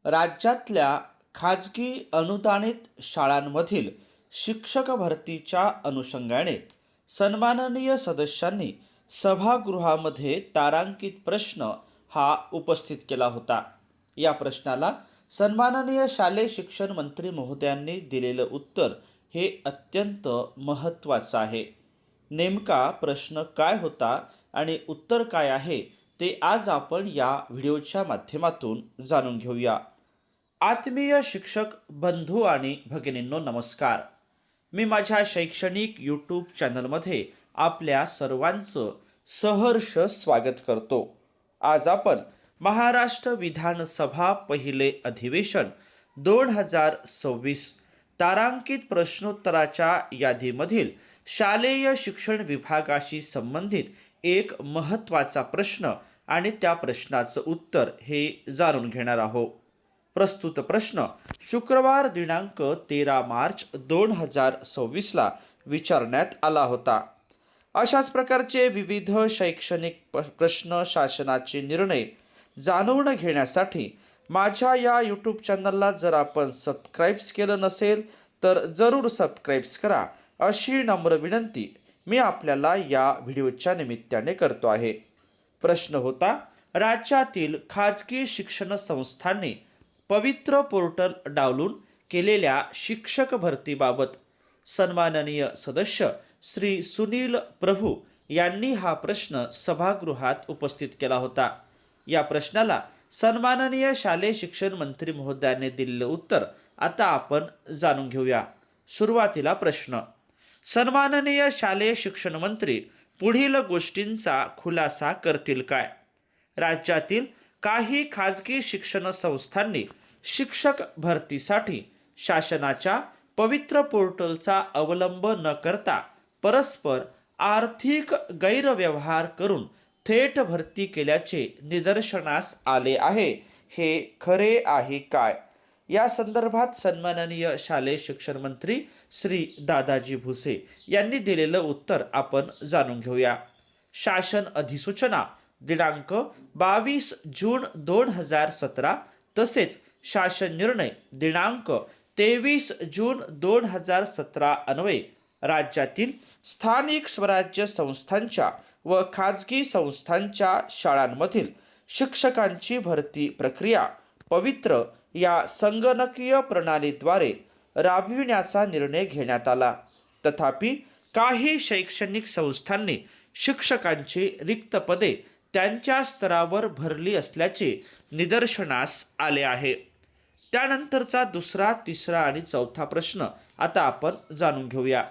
राज्यातल्या खाजगी अनुदानित शाळांमधील शिक्षक भरतीच्या अनुषंगाने सन्माननीय सदस्यांनी सभागृहामध्ये तारांकित प्रश्न हा उपस्थित केला होता. या प्रश्नाला सन्माननीय शालेय शिक्षण मंत्री महोदयांनी दिलेलं उत्तर हे अत्यंत महत्त्वाचं आहे. नेमका प्रश्न काय होता आणि उत्तर काय आहे ते आज आपण या व्हिडिओच्या माध्यमातून जाणून घेऊया. आत्मीय शिक्षक बंधू आणि भगिनींनो, नमस्कार. मी माझ्या शैक्षणिक यूट्यूब चॅनलमध्ये आपल्या सर्वांचं सहर्ष स्वागत करतो. आज आपण महाराष्ट्र विधानसभा पहिले अधिवेशन 2026 तारांकित प्रश्नोत्तराच्या यादीमधील शालेय शिक्षण विभागाशी संबंधित एक महत्त्वाचा प्रश्न आणि त्या प्रश्नाचं उत्तर हे जाणून घेणार आहोत. प्रस्तुत प्रश्न शुक्रवार दिनांक 13 मार्च 2026 विचारण्यात आला होता. अशाच प्रकारचे विविध शैक्षणिक प्रश्न, शासनाचे निर्णय जाणून घेण्यासाठी माझ्या या यूट्यूब चॅनलला जर आपण सबस्क्राईब्स केलं नसेल तर जरूर सबस्क्राईब्स करा, अशी नम्र विनंती मी आपल्याला या व्हिडिओच्या निमित्ताने करतो आहे. प्रश्न होता, राज्यातील खाजगी शिक्षण संस्थांनी पवित्र पोर्टल डाउनलोड केलेल्या शिक्षक भरतीबाबत सन्माननीय सदस्य श्री सुनील प्रभू यांनी हा प्रश्न सभागृहात उपस्थित केला होता. या प्रश्नाला सन्माननीय शालेय शिक्षण मंत्री महोदयांनी दिलेलं उत्तर आता आपण जाणून घेऊया. सुरुवातीला प्रश्न, सन्माननीय शालेय शिक्षण मंत्री पुढील गोष्टींचा खुलासा करतील काय? राज्यातील काही खाजगी शिक्षण संस्थांनी शिक्षक भरतीसाठी शासनाच्या पवित्र पोर्टलचा अवलंब न करता परस्पर आर्थिक गैरव्यवहार करून थेट भरती केल्याचे निदर्शनास आले आहे. हे खरे आहे काय? या संदर्भात सन्माननीय शालेय शिक्षण मंत्री श्री दादाजी भुसे यांनी दिलेलं उत्तर आपण जाणून घेऊया. शासन अधिसूचना दिनांक 22 जून 2017 तसेच शासन निर्णय दिनांक 23 जून 2017 अन्वये राज्यातील स्थानिक स्वराज्य संस्थांच्या व खाजगी संस्थांच्या शाळांमधील शिक्षकांची भरती प्रक्रिया पवित्र या संगणकीय प्रणालीद्वारे राबविण्याचा निर्णय घेण्यात आला. तथापि काही शैक्षणिक संस्थांनी शिक्षकांची रिक्त पदे त्यांच्या स्तरावर भरली असल्याचे निदर्शनास आले आहे. त्यानंतरचा दुसरा, तिसरा आणि चौथा प्रश्न आता आपण जाणून घेऊया.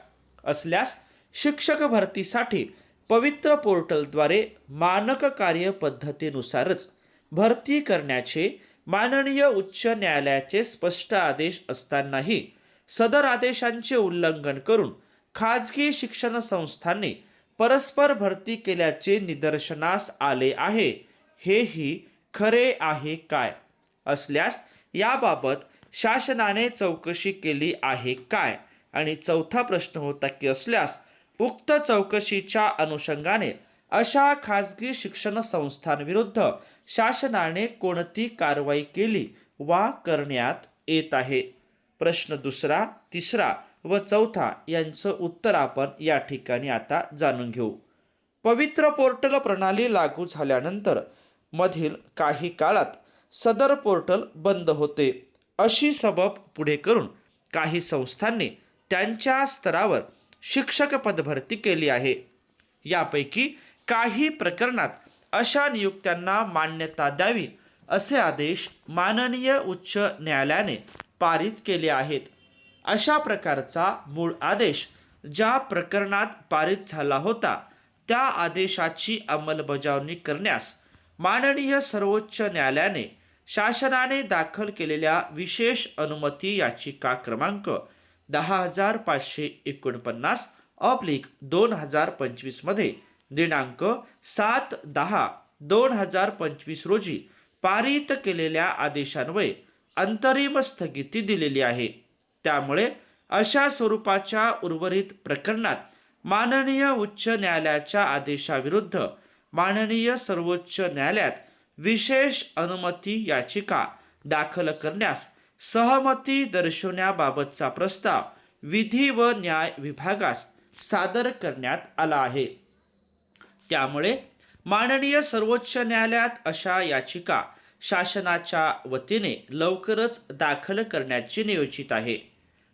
असल्यास शिक्षक भरतीसाठी पवित्र पोर्टलद्वारे मानक कार्यपद्धतीनुसारच भरती करण्याचे माननीय उच्च न्यायालयाचे स्पष्ट आदेश असतानाही सदर आदेशांचे उल्लंघन करून खाजगी शिक्षण संस्थांनी परस्पर भरती केल्याचे निदर्शनास आले आहे. हेही खरे आहे काय? असल्यास याबाबत शासनाने चौकशी केली आहे काय? आणि चौथा प्रश्न होता की असल्यास उक्त चौकशीच्या अनुषंगाने अशा खाजगी शिक्षण संस्थांविरुद्ध शासनाने कोणती कारवाई केली वा करण्यात येत आहे? प्रश्न दुसरा, तिसरा व चौथा यांचं उत्तर आपण या ठिकाणी आता जाणून घेऊ. पवित्र पोर्टल प्रणाली लागू झाल्यानंतर मधील काही काळात सदर पोर्टल बंद होते, अशी सबब पुढे करून काही संस्थांनी त्यांच्या स्तरावर शिक्षक पदभरती केली आहे. यापैकी काही प्रकरणात अशा नियुक्त्यांना मान्यता द्यावी असे आदेश माननीय उच्च न्यायालयाने पारित केले आहेत. अशा प्रकारचा मूळ आदेश ज्या प्रकरणात पारित झाला होता त्या आदेशाची अंमलबजावणी करण्यास माननीय सर्वोच्च न्यायालयाने शासनाने दाखल केलेल्या विशेष अनुमती याचिका क्रमांक 10,549/2025 मध्ये दिनांक 7/10/2025 रोजी पारित केलेल्या आदेशान्वये अंतरिम स्थगिती दिलेली आहे. त्यामुळे अशा स्वरूपाच्या उर्वरित प्रकरणात माननीय उच्च न्यायालयाच्या आदेशाविरुद्ध माननीय सर्वोच्च न्यायालयात विशेष अनुमती याचिका दाखल करण्यास सहमती दर्शवण्याबाबतचा प्रस्ताव विधी व न्याय विभागास सादर करण्यात आला आहे. त्यामुळे माननीय सर्वोच्च न्यायालयात अशा याचिका शासनाच्या वतीने लवकरच दाखल करण्याची नियोजित आहे.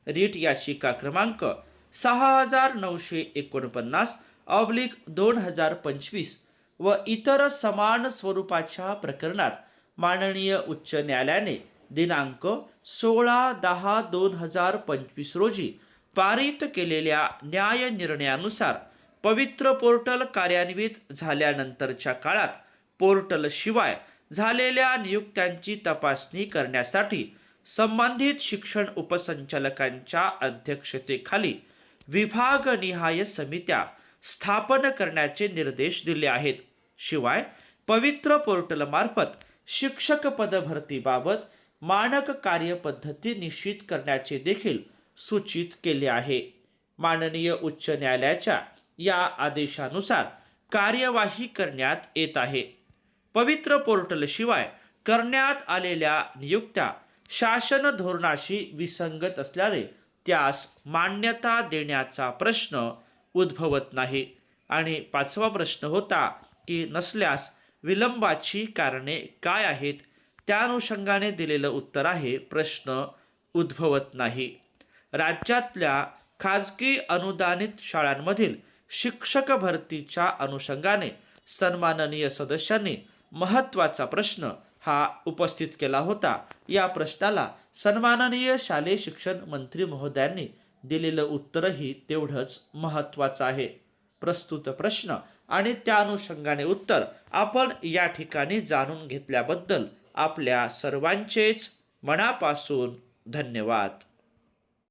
रीट याचिका क्रमांक 6949/2025 व इतर समान स्वरूपाच्या प्रकरणात माननीय उच्च न्यायालयाने दिनांक 16/10/2025 रोजी पारित केलेल्या न्याय निर्णयानुसार पवित्र पोर्टल कार्यान्वित झाल्यानंतरच्या काळात पोर्टल शिवाय झालेल्या नियुक्त्यांची तपासणी करण्यासाठी संबंधित शिक्षण उपसंचालकांच्या अध्यक्षतेखाली विभागनिहाय समित्या स्थापन करण्याचे निर्देश दिले आहेत. शिवाय पवित्र पोर्टलमार्फत शिक्षक पद भरतीबाबत मानक कार्यपद्धती निश्चित करण्याचे देखील सूचित केले आहे. माननीय उच्च न्यायालयाच्या या आदेशानुसार कार्यवाही करण्यात येत आहे. पवित्र पोर्टलशिवाय करण्यात आलेल्या नियुक्त्या शासन धोरणाशी विसंगत असल्याने त्यास मान्यता देण्याचा प्रश्न उद्भवत नाही. आणि 5वा प्रश्न होता की नसल्यास विलंबाची कारणे काय आहेत. त्या अनुषंगाने दिलेलं उत्तर आहे प्रश्न उद्भवत नाही. राज्यातल्या खाजगी अनुदानित शाळांमधील शिक्षक भरतीच्या अनुषंगाने सन्माननीय सदस्यांनी महत्त्वाचा प्रश्न हा उपस्थित केला होता. या प्रश्नाला सन्माननीय शालेय शिक्षण मंत्री महोदयांनी दिलेलं उत्तरही तेवढंच महत्त्वाचं आहे. प्रस्तुत प्रश्न आणि त्या अनुषंगाने उत्तर आपण या ठिकाणी जाणून घेतल्याबद्दल आपल्या सर्वांचेच मनापासून धन्यवाद.